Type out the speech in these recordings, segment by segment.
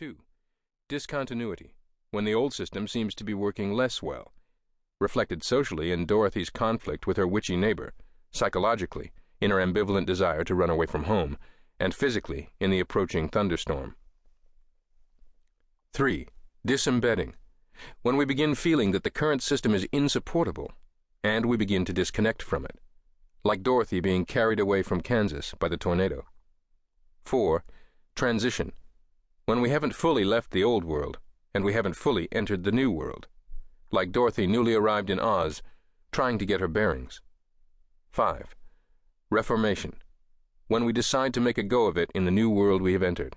2. Discontinuity, when the old system seems to be working less well, reflected socially in Dorothy's conflict with her witchy neighbor, psychologically in her ambivalent desire to run away from home, and physically in the approaching thunderstorm. 3. Disembedding, when we begin feeling that the current system is insupportable, and we begin to disconnect from it, like Dorothy being carried away from Kansas by the tornado. 4. Transition, when we haven't fully left the old world, and we haven't fully entered the new world, like Dorothy newly arrived in Oz, trying to get her bearings. 5. Reformation, when we decide to make a go of it in the new world we have entered,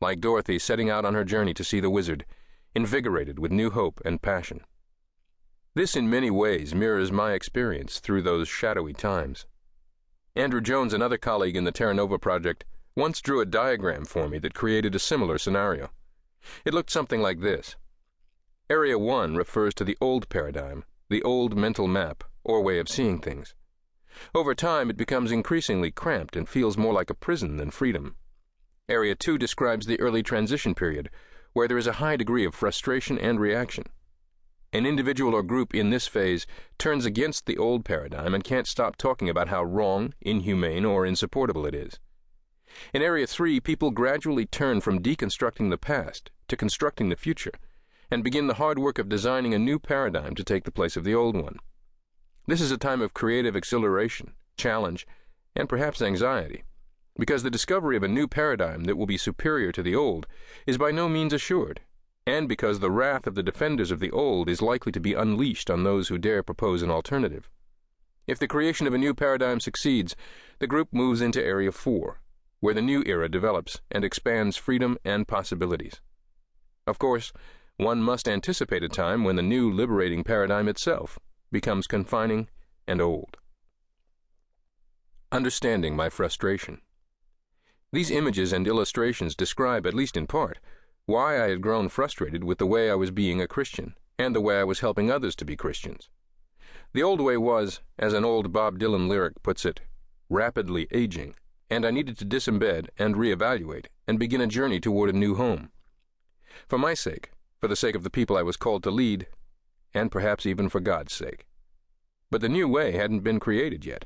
like Dorothy setting out on her journey to see the wizard, invigorated with new hope and passion. This in many ways mirrors my experience through those shadowy times. Andrew Jones, another colleague in the Terra Nova project, once drew a diagram for me that created a similar scenario. It looked something like this. Area 1 refers to the old paradigm, the old mental map, or way of seeing things. Over time, it becomes increasingly cramped and feels more like a prison than freedom. Area 2 describes the early transition period, where there is a high degree of frustration and reaction. An individual or group in this phase turns against the old paradigm and can't stop talking about how wrong, inhumane, or insupportable it is. In Area 3, people gradually turn from deconstructing the past to constructing the future, and begin the hard work of designing a new paradigm to take the place of the old one. This is a time of creative exhilaration, challenge, and perhaps anxiety, because the discovery of a new paradigm that will be superior to the old is by no means assured, and because the wrath of the defenders of the old is likely to be unleashed on those who dare propose an alternative. If the creation of a new paradigm succeeds, the group moves into Area 4, where the new era develops and expands freedom and possibilities. Of course, one must anticipate a time when the new liberating paradigm itself becomes confining and old. Understanding my frustration. These images and illustrations describe, at least in part, why I had grown frustrated with the way I was being a Christian and the way I was helping others to be Christians. The old way was, as an old Bob Dylan lyric puts it, rapidly aging, and I needed to disembed and reevaluate and begin a journey toward a new home. For my sake, for the sake of the people I was called to lead, and perhaps even for God's sake. But the new way hadn't been created yet.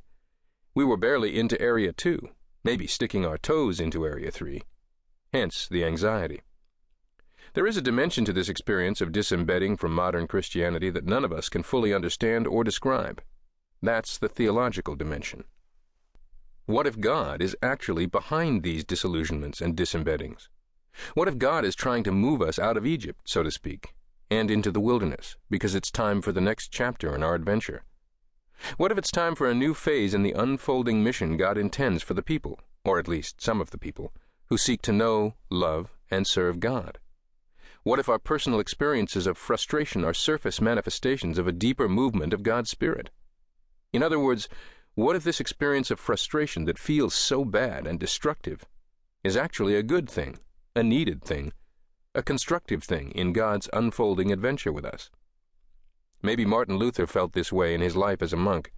We were barely into Area 2, maybe sticking our toes into Area 3. Hence the anxiety. There is a dimension to this experience of disembedding from modern Christianity that none of us can fully understand or describe. That's the theological dimension. What if God is actually behind these disillusionments and disembeddings? What if God is trying to move us out of Egypt, so to speak, and into the wilderness, because it's time for the next chapter in our adventure? What if it's time for a new phase in the unfolding mission God intends for the people, or at least some of the people, who seek to know, love, and serve God? What if our personal experiences of frustration are surface manifestations of a deeper movement of God's Spirit? In other words, what if this experience of frustration that feels so bad and destructive is actually a good thing, a needed thing, a constructive thing in God's unfolding adventure with us? Maybe Martin Luther felt this way in his life as a monk.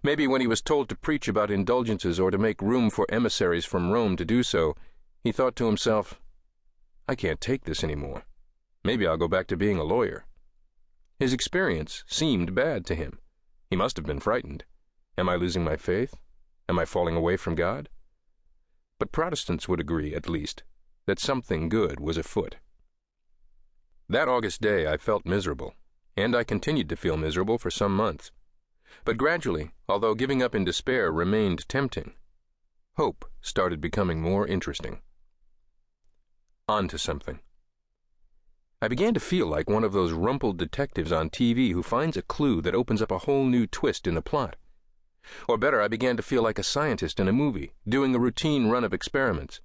Maybe when he was told to preach about indulgences or to make room for emissaries from Rome to do so, he thought to himself, I can't take this anymore. Maybe I'll go back to being a lawyer. His experience seemed bad to him. He must have been frightened. Am I losing my faith? Am I falling away from God? But Protestants would agree, at least, that something good was afoot. That August day I felt miserable, and I continued to feel miserable for some months. But gradually, although giving up in despair remained tempting, hope started becoming more interesting. On to something. I began to feel like one of those rumpled detectives on TV who finds a clue that opens up a whole new twist in the plot. Or better, I began to feel like a scientist in a movie, doing a routine run of experiments.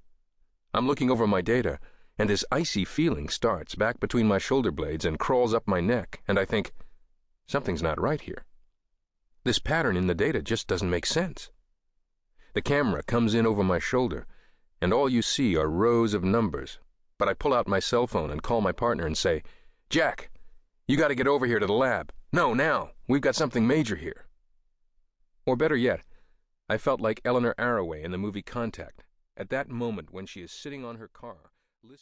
I'm looking over my data, and this icy feeling starts back between my shoulder blades and crawls up my neck, and I think, something's not right here. This pattern in the data just doesn't make sense. The camera comes in over my shoulder, and all you see are rows of numbers, but I pull out my cell phone and call my partner and say, Jack, you got to get over here to the lab. No, now. We've got something major here. Or better yet, I felt like Eleanor Arroway in the movie Contact, at that moment when she is sitting on her car,